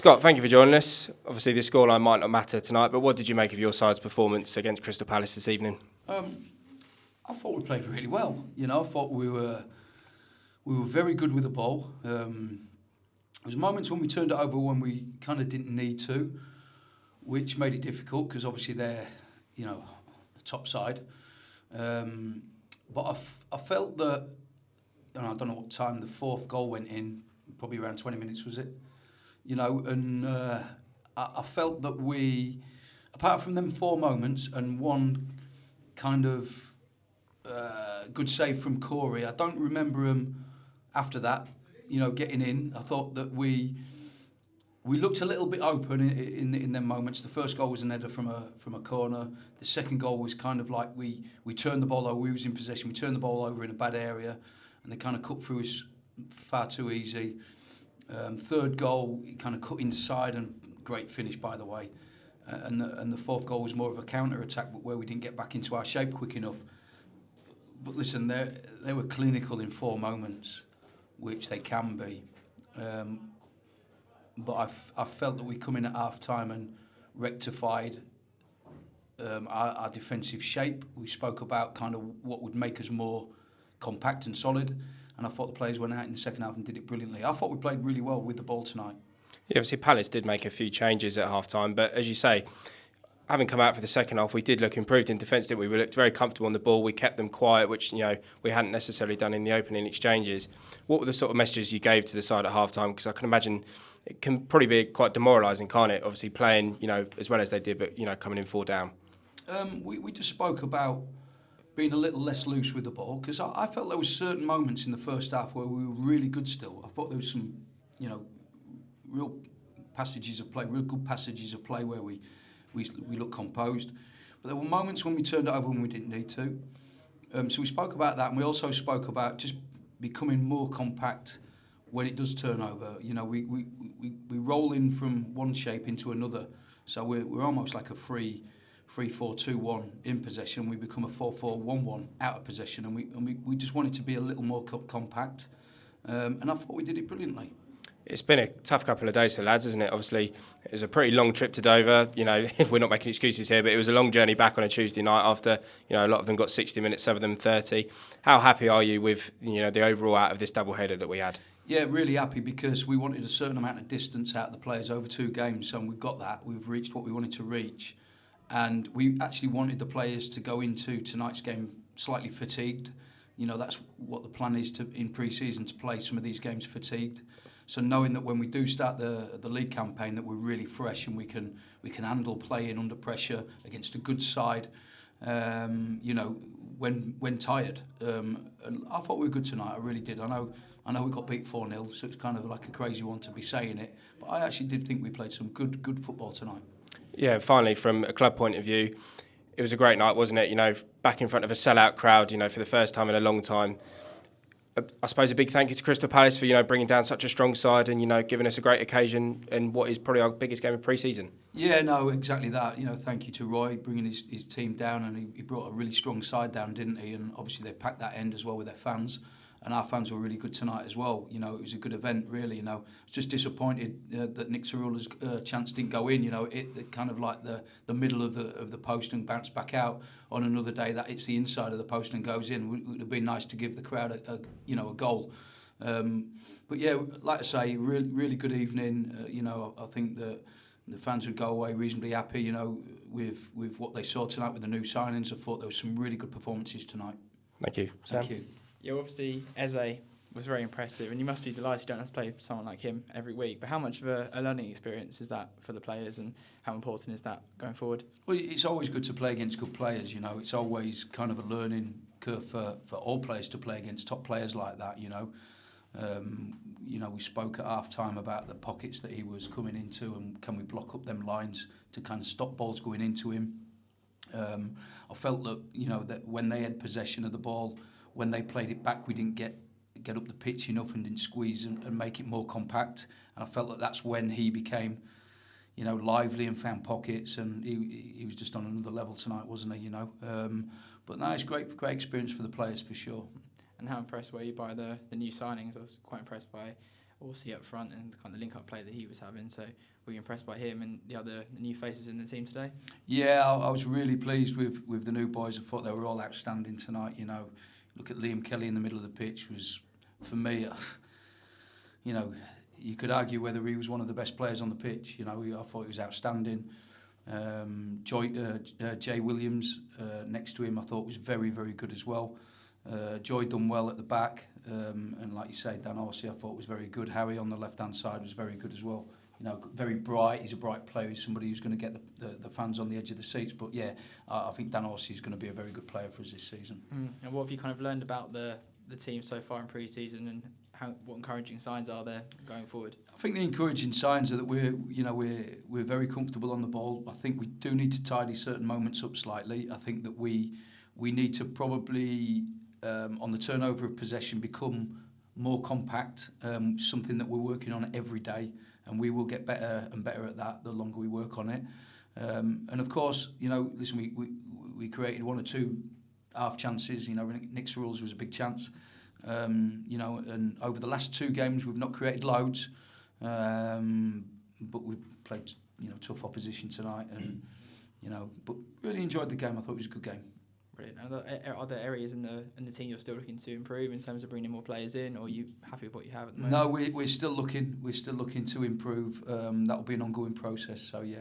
Scott, thank you for joining us. Obviously, the scoreline might not matter tonight, but what did you make of your side's performance against Crystal Palace this evening? I thought we played really well. I thought we were very good with the ball. There was moments when we turned it over when we kind of didn't need to, which made it difficult because obviously they're, the top side. But I felt that, and I don't know what time the fourth goal went in, probably around 20 minutes, was it? I felt that we, apart from them 4 moments and one kind of good save from Crawley, I don't remember him after that, getting in. I thought that we looked a little bit open in them moments. The first goal was an header from a corner. The second goal was kind of like we turned the ball over. We was in possession. We turned the ball over in a bad area, and they kind of cut through us far too easy. Third goal, he kind of cut inside, and great finish, by the way. And the fourth goal was more of a counter-attack, but where we didn't get back into our shape quick enough. But listen, they were clinical in 4 moments, which they can be. But I felt that we come in at half-time and rectified our defensive shape. We spoke about kind of what would make us more compact and solid, and I thought the players went out in the second half and did it brilliantly. I thought we played really well with the ball tonight. Yeah, obviously Palace did make a few changes at half-time, but as you say, having come out for the second half, we did look improved in defence, didn't we? We looked very comfortable on the ball. We kept them quiet, which we hadn't necessarily done in the opening exchanges. What were the sort of messages you gave to the side at half-time? Because I can imagine it can probably be quite demoralising, can't it? Obviously playing, as well as they did, but coming in 4 down. We just spoke about being a little less loose with the ball, because I felt there was certain moments in the first half where we were really good still. I thought there was some, real passages of play, real good passages of play where we looked composed. But there were moments when we turned it over when we didn't need to. So we spoke about that, and we also spoke about just becoming more compact when it does turn over. We roll in from one shape into another. So we're almost like a 3-4-2-1 in possession. We become a 4-4-1-1 out of possession, and we just wanted to be a little more compact. And I thought we did it brilliantly. It's been a tough couple of days for the lads, isn't it? Obviously, it was a pretty long trip to Dover. We're not making excuses here, but it was a long journey back on a Tuesday night after, a lot of them got 60 minutes, some of them 30. How happy are you with, the overall out of this doubleheader that we had? Yeah, really happy, because we wanted a certain amount of distance out of the players over 2 games, and we've got that. We've reached what we wanted to reach. And we actually wanted the players to go into tonight's game slightly fatigued. That's what the plan is in pre-season, to play some of these games fatigued. So knowing that when we do start the league campaign, that we're really fresh and we can handle playing under pressure against a good side, when tired. And I thought we were good tonight. I really did. I know we got beat 4-0, so it's kind of like a crazy one to be saying it. But I actually did think we played some good football tonight. Yeah, finally, from a club point of view, it was a great night, wasn't it? Back in front of a sellout crowd, for the first time in a long time. I suppose a big thank you to Crystal Palace for, bringing down such a strong side and, giving us a great occasion in what is probably our biggest game of pre-season. Yeah, no, exactly that. Thank you to Roy bringing his team down, and he brought a really strong side down, didn't he? And obviously they packed that end as well with their fans. And our fans were really good tonight as well. It was a good event, really. I was just disappointed that Nick Cerullo's chance didn't go in. It kind of like the middle of the post and bounced back out. On another day, that hits the inside of the post and goes in. It would have been nice to give the crowd a goal. But yeah, like I say, really good evening. I think that the fans would go away reasonably happy. With what they saw tonight with the new signings. I thought there was some really good performances tonight. Thank you. Thank you. Yeah, obviously, Eze was very impressive, and you must be delighted you don't have to play someone like him every week. But how much of a learning experience is that for the players, and how important is that going forward? Well, it's always good to play against good players, It's always kind of a learning curve for all players to play against top players like that, We spoke at half-time about the pockets that he was coming into, and can we block up them lines to kind of stop balls going into him. I felt that, that when they had possession of the ball, when they played it back, we didn't get up the pitch enough and didn't squeeze and make it more compact. And I felt that that's when he became, lively and found pockets, and he was just on another level tonight, wasn't he? But no, it's great experience for the players for sure. And how impressed were you by the new signings? I was quite impressed by Horsey up front and the kind of link-up play that he was having. So were you impressed by him and the new faces in the team today? Yeah, I was really pleased with the new boys. I thought they were all outstanding tonight. You know, look at Liam Kelly in the middle of the pitch was, for me, you know, you could argue whether he was one of the best players on the pitch. You know, I thought he was outstanding. Jay Williams next to him, I thought was very, very good as well. Joy done well at the back, and like you say, Dan Horsey, I thought was very good. Harry on the left-hand side was very good as well. You know, very bright. He's a bright player. He's somebody who's going to get the fans on the edge of the seats. But yeah, I think Dan Horsey is going to be a very good player for us this season. And what have you kind of learned about the team so far in pre-season, and what encouraging signs are there going forward? I think the encouraging signs are that we're very comfortable on the ball. I think we do need to tidy certain moments up slightly. I think that we need to probably on the turnover of possession become more compact. Something that we're working on every day, and we will get better and better at that the longer we work on it. And of course, you know, listen, we created one or two half chances. You know, Nick Searles was a big chance. You know, and over the last 2 games we've not created loads, but we've played, you know, tough opposition tonight, and you know, but really enjoyed the game. I thought it was a good game. Brilliant. Are there areas in the team you're still looking to improve in terms of bringing more players in, or are you happy with what you have at the moment? No, we're still looking to improve. That'll be an ongoing process. So yeah.